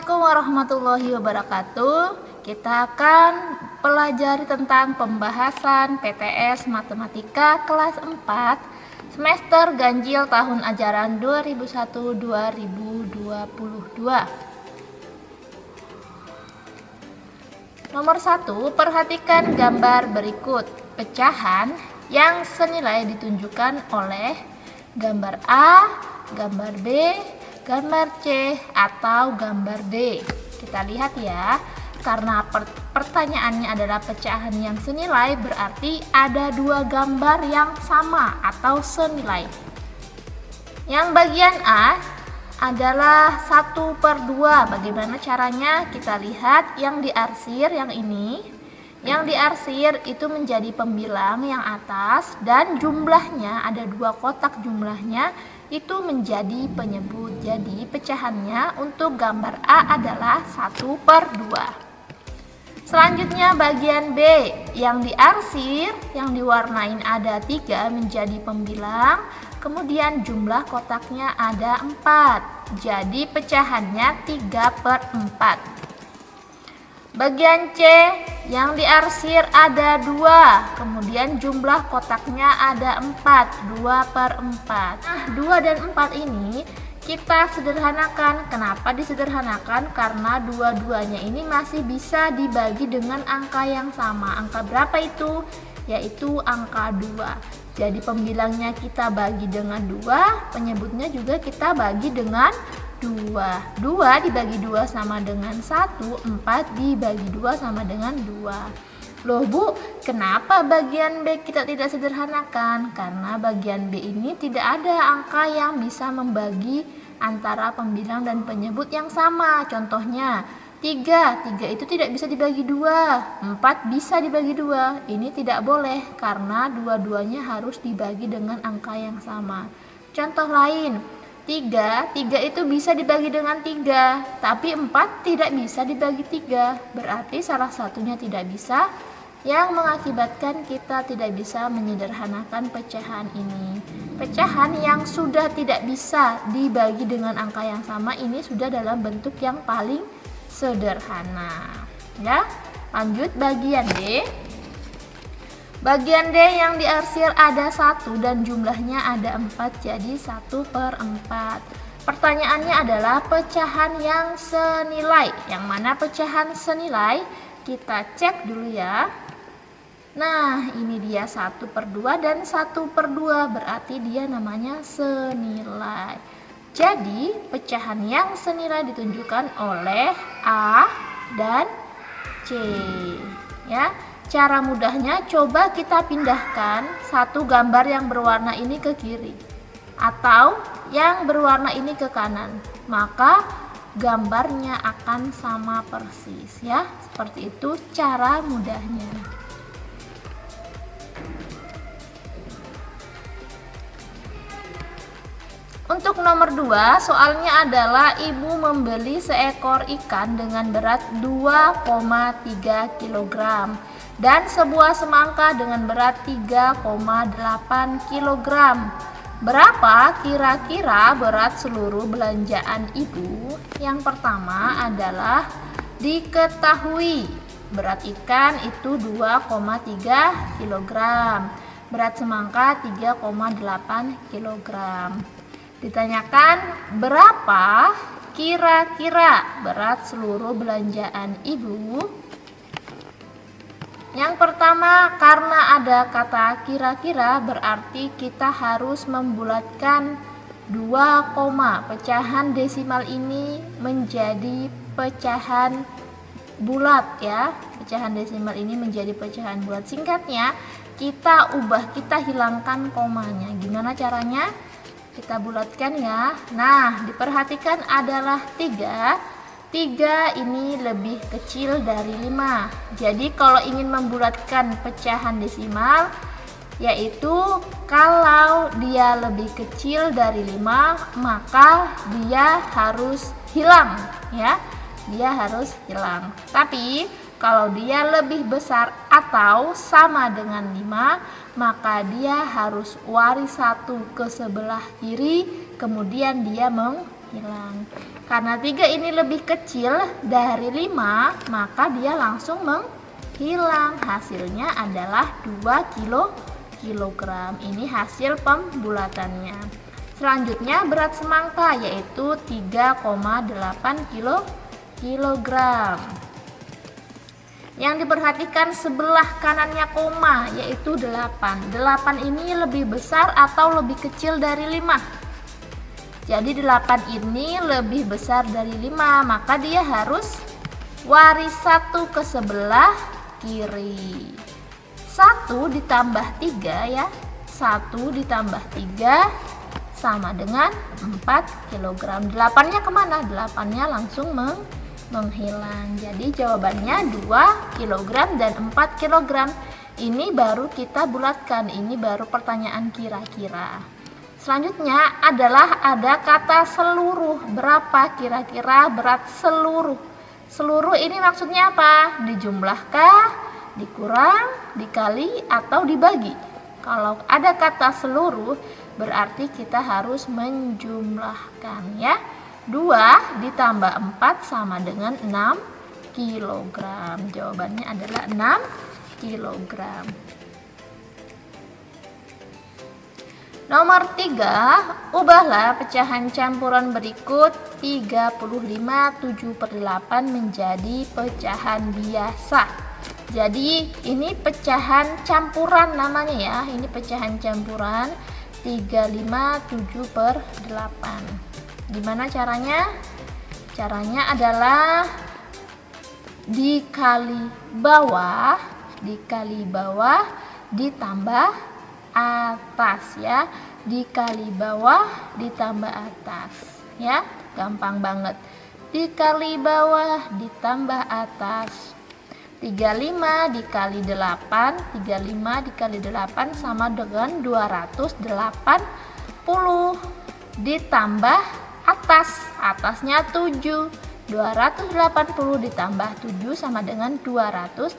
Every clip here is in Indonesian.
Assalamualaikum warahmatullahi wabarakatuh. Kita akan pelajari tentang pembahasan PTS Matematika kelas 4 semester ganjil tahun ajaran 2001-2022. Nomor 1, perhatikan gambar berikut. Pecahan yang senilai ditunjukkan oleh gambar A, gambar B, gambar C, atau gambar D. Kita lihat ya, karena pertanyaannya adalah pecahan yang senilai, berarti ada dua gambar yang sama atau senilai. Yang bagian A adalah 1/2. Bagaimana caranya? Kita lihat yang diarsir, yang ini. Yang diarsir itu menjadi pembilang yang atas, dan jumlahnya ada dua kotak, jumlahnya itu menjadi penyebut. Jadi pecahannya untuk gambar A adalah 1/2. Selanjutnya bagian B, yang diarsir, yang diwarnain ada 3 menjadi pembilang, kemudian jumlah kotaknya ada 4, jadi pecahannya 3/4. Bagian C, yang diarsir ada 2, kemudian jumlah kotaknya ada 4, 2/4. Nah, 2 dan 4 ini kita sederhanakan. Kenapa disederhanakan? Karena dua-duanya ini masih bisa dibagi dengan angka yang sama. Angka berapa itu? Yaitu angka 2. Jadi pembilangnya kita bagi dengan 2, penyebutnya juga kita bagi dengan 2. 2 dibagi 2 sama dengan 1, 4 dibagi 2 sama dengan 2. Loh Bu, kenapa bagian B kita tidak sederhanakan? Karena bagian B ini tidak ada angka yang bisa membagi antara pembilang dan penyebut yang sama. Contohnya 3 itu tidak bisa dibagi 2, 4 bisa dibagi 2. Ini tidak boleh karena dua-duanya harus dibagi dengan angka yang sama. Contoh lain, 3 itu bisa dibagi dengan 3, tapi 4 tidak bisa dibagi 3. Berarti salah satunya tidak bisa, yang mengakibatkan kita tidak bisa menyederhanakan pecahan ini. Pecahan yang sudah tidak bisa dibagi dengan angka yang sama ini sudah dalam bentuk yang paling sederhana. Ya, lanjut bagian D. Bagian D yang diarsir ada 1 dan jumlahnya ada 4, jadi 1/4. Pertanyaannya adalah pecahan yang senilai. Yang mana pecahan senilai? Kita cek dulu ya. Nah, ini dia 1/2 dan 1/2, berarti dia namanya senilai. Jadi, pecahan yang senilai ditunjukkan oleh A dan C. Ya. Cara mudahnya, coba kita pindahkan satu gambar yang berwarna ini ke kiri atau yang berwarna ini ke kanan, maka gambarnya akan sama persis ya. Seperti itu cara mudahnya. Untuk nomor 2, soalnya adalah ibu membeli seekor ikan dengan berat 2,3 kg dan sebuah semangka dengan berat 3,8 kg. Berapa kira-kira berat seluruh belanjaan ibu? Yang pertama adalah diketahui berat ikan itu 2,3 kg, berat semangka 3,8 kg. Ditanyakan berapa kira-kira berat seluruh belanjaan ibu? Yang pertama, karena ada kata kira-kira berarti kita harus membulatkan 2 koma. Pecahan desimal ini menjadi pecahan bulat ya. Pecahan desimal ini menjadi pecahan bulat. Singkatnya, kita hilangkan komanya. Gimana caranya? Kita bulatkan ya. Nah, diperhatikan adalah 3 ini lebih kecil dari 5. Jadi kalau ingin membulatkan pecahan desimal, yaitu kalau dia lebih kecil dari 5, maka dia harus hilang ya. Dia harus hilang. Tapi kalau dia lebih besar atau sama dengan 5, maka dia harus waris 1 ke sebelah kiri, kemudian dia menghilang. Karena 3 ini lebih kecil dari 5, maka dia langsung menghilang. Hasilnya adalah 2 kilogram. Ini hasil pembulatannya. Selanjutnya berat semangka yaitu 3,8 kilogram. Yang diperhatikan sebelah kanannya koma yaitu 8. 8 ini lebih besar atau lebih kecil dari 5. Jadi 8 ini lebih besar dari 5, maka dia harus waris 1 ke sebelah kiri. 1 ditambah 3 ya. 1 ditambah 3 sama dengan 4 kg. 8-nya kemana? 8-nya langsung menghilang. Jadi jawabannya 2 kg dan 4 kg. Ini baru kita bulatkan. Ini baru pertanyaan kira-kira. Selanjutnya adalah ada kata seluruh. Berapa kira-kira berat seluruh? Seluruh ini maksudnya apa? Dijumlahkah, dikurang, dikali, atau dibagi? Kalau ada kata seluruh berarti kita harus menjumlahkan ya. 2 ditambah 4 sama dengan 6 kg. Jawabannya adalah 6 kg. Nomor 3, ubahlah pecahan campuran berikut 35/7/8 menjadi pecahan biasa. Jadi ini pecahan campuran namanya ya. Ini pecahan campuran 35/7/8. Gimana caranya? Caranya adalah dikali bawah ditambah atas ya. Dikali bawah ditambah atas ya. Gampang banget. Dikali bawah ditambah atas. 35 dikali 8, 35 dikali 8 sama dengan 280. Ditambah atasnya 7. 280 ditambah 7 sama dengan 287.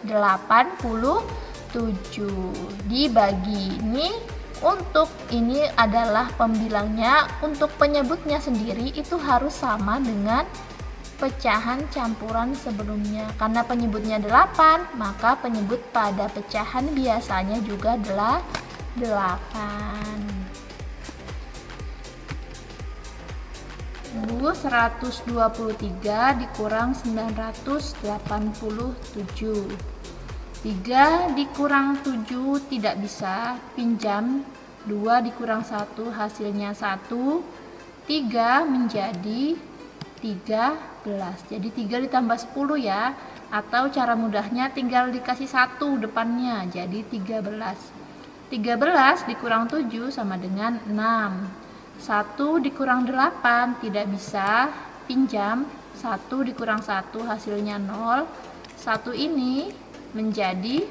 Dibagi ini, untuk ini adalah pembilangnya. Untuk penyebutnya sendiri itu harus sama dengan pecahan campuran sebelumnya. Karena penyebutnya 8, maka penyebut pada pecahan biasanya juga adalah 8. 123 dikurang 987. 3 dikurang 7 tidak bisa, pinjam. 2 dikurang 1 hasilnya 1. 3 menjadi 13. Jadi 3 ditambah 10 ya. Atau cara mudahnya tinggal dikasih 1 depannya, jadi 13. 13 dikurang 7 sama dengan 6. 1 dikurang 8 tidak bisa, pinjam. 1 dikurang 1 hasilnya 0. 1 ini menjadi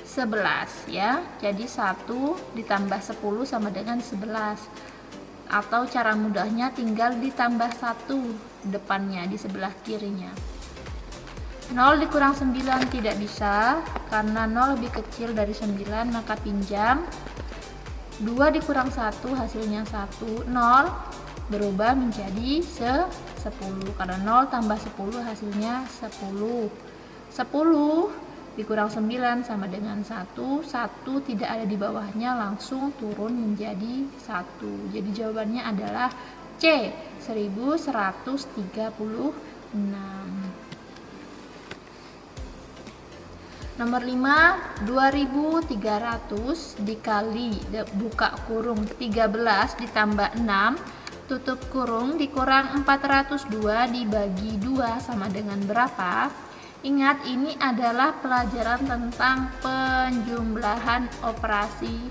11 ya. Jadi 1 ditambah 10 sama dengan 11. Atau cara mudahnya tinggal ditambah 1 depannya di sebelah kirinya. 0 dikurang 9 tidak bisa, karena 0 lebih kecil dari 9, maka pinjam. 2 dikurang 1 hasilnya 1. 0 berubah menjadi 10, karena 0 tambah 10 hasilnya 10. 10 dikurang 9 sama dengan 1. 1 tidak ada di bawahnya, langsung turun menjadi 1. Jadi jawabannya adalah C, 1136. Nomor 5, 2300 dikali buka kurung 13 ditambah 6 tutup kurung dikurang 402 dibagi 2 sama dengan berapa? Ingat, ini adalah pelajaran tentang penjumlahan operasi,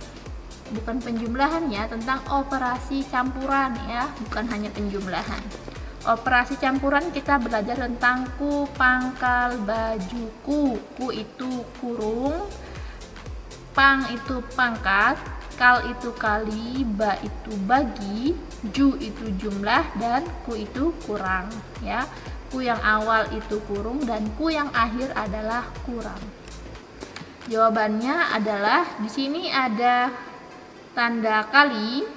bukan penjumlahan ya, tentang operasi campuran ya, bukan hanya penjumlahan. Operasi campuran kita belajar tentang ku, pangkal, baju. Ku itu kurung, pang itu pangkat, kal itu kali, ba itu bagi, ju itu jumlah, dan ku itu kurang ya. Ku yang awal itu kurung dan ku yang akhir adalah kurang. Jawabannya adalah di sini ada tanda kali,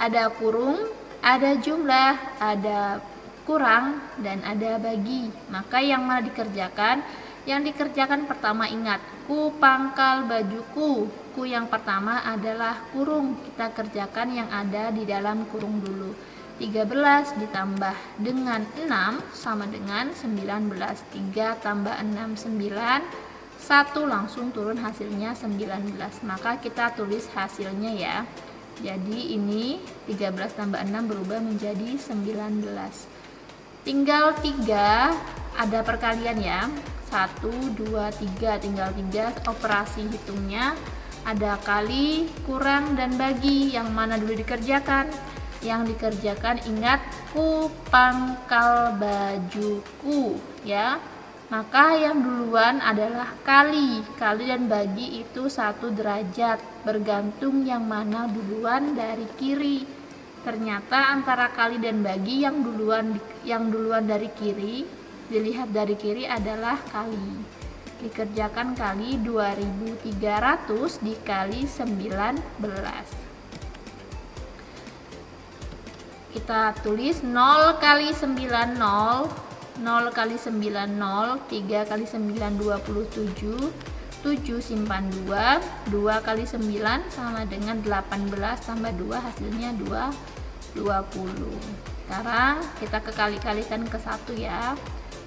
Ada kurung, ada jumlah, ada kurang, dan ada bagi. Maka yang mana dikerjakan? Yang dikerjakan pertama ingat, ku pangkal bajuku. Ku yang pertama adalah kurung. Kita kerjakan yang ada di dalam kurung dulu. 13 ditambah dengan 6 sama dengan 19. 3 tambah 6, 9. 1 langsung turun hasilnya 19. Maka kita tulis hasilnya ya. Jadi ini 13 tambah 6 berubah menjadi 19. Tinggal 3, ada perkalian ya. 1, 2, 3, tinggal 3, operasi hitungnya. Ada kali, kurang, dan bagi. Yang mana dulu dikerjakan? Yang dikerjakan ingat, ku pangkal bajuku ya. Maka yang duluan adalah kali. Kali dan bagi itu 1 derajat, bergantung yang mana duluan dari kiri. Ternyata antara kali dan bagi yang duluan dari kiri, dilihat dari kiri adalah kali. Dikerjakan kali 2300 dikali 19. Kita tulis 0 kali 9, 0 kali 9, 0, 3 kali 9, 27, 7 simpan 2, 2 kali 9 sama dengan 18 tambah 2 hasilnya 20. Sekarang kita kekali-kalikan ke 1 ya.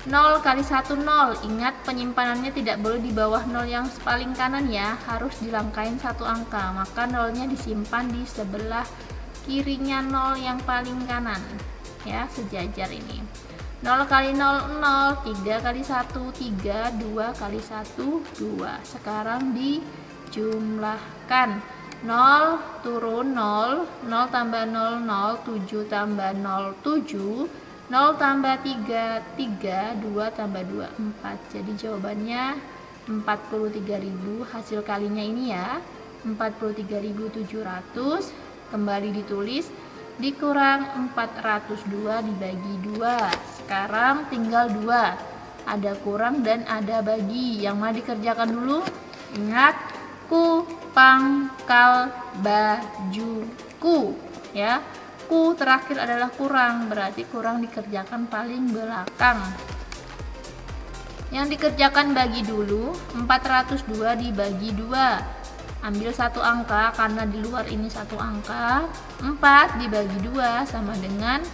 0 kali 1, 0. Ingat penyimpanannya tidak boleh di bawah 0 yang paling kanan ya, harus dilangkain 1 angka. Maka 0-nya disimpan di sebelah kirinya 0 yang paling kanan ya, sejajar ini. 0 kali 0, 0, 3 kali 1, 3, 2 kali 1, 2. Sekarang dijumlahkan. 0 turun 0, 0 tambah 0, 0, 7 tambah 0, 7, 0 tambah 3, 3, 2 tambah 2, 4. Jadi jawabannya 43.000, hasil kalinya ini ya, 43.700. Kembali ditulis, dikurang 402 dibagi 2. Sekarang tinggal 2, ada kurang dan ada bagi. Yang mana dikerjakan dulu? Ingat, ku pangkal bajuku ya. Ku terakhir adalah kurang, berarti kurang dikerjakan paling belakang. Yang dikerjakan bagi dulu, 402 dibagi 2. Ambil 1 angka, karena di luar ini 1 angka. 4 dibagi 2 sama dengan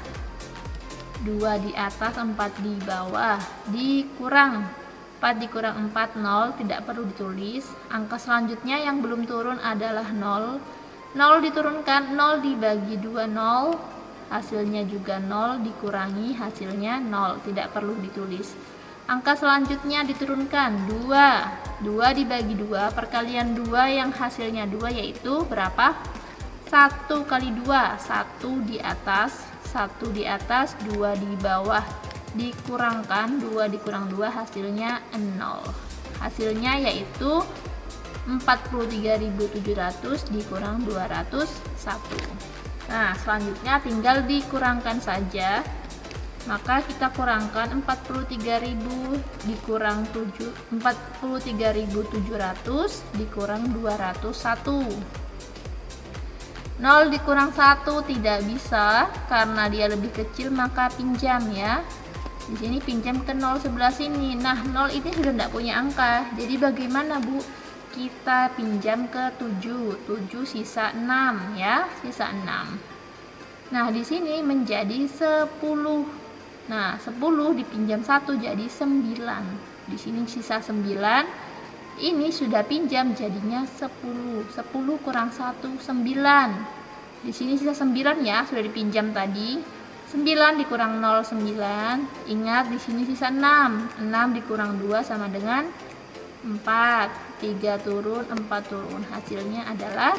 2 di atas, 4 di bawah. Dikurang 4 dikurang 4, 0, tidak perlu ditulis. Angka selanjutnya yang belum turun adalah 0. 0 diturunkan, 0 dibagi 2, 0. Hasilnya juga 0, dikurangi hasilnya 0, tidak perlu ditulis. Angka selanjutnya diturunkan, 2. 2 dibagi 2, perkalian 2 yang hasilnya 2 yaitu berapa? 1 kali 2, 1 di atas, 1 di atas, 2 di bawah. Dikurangkan, 2 dikurang 2 hasilnya 0. Hasilnya yaitu 43.700 dikurang 201. Nah, selanjutnya tinggal dikurangkan saja. Maka kita kurangkan 43.000 dikurang 43.700 dikurang 201. 0 dikurang 1 tidak bisa karena dia lebih kecil, maka pinjam ya. Di sini pinjam ke 0 sebelah sini. Nah, 0 ini sudah tidak punya angka. Jadi bagaimana, Bu? Kita pinjam ke 7. 7 sisa 6 ya, sisa 6. Nah, di sini menjadi 10. Nah, 10 dipinjam 1 jadi 9. Di sini sisa 9. Ini sudah pinjam jadinya 10. 10 kurang 1, 9. Di sini sisa 9 ya, sudah dipinjam tadi. 9 dikurang 0, 9. Ingat di sini sisa 6. 6 dikurang 2 sama dengan 4. 3 turun, 4 turun. Hasilnya adalah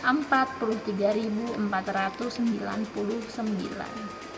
43.499.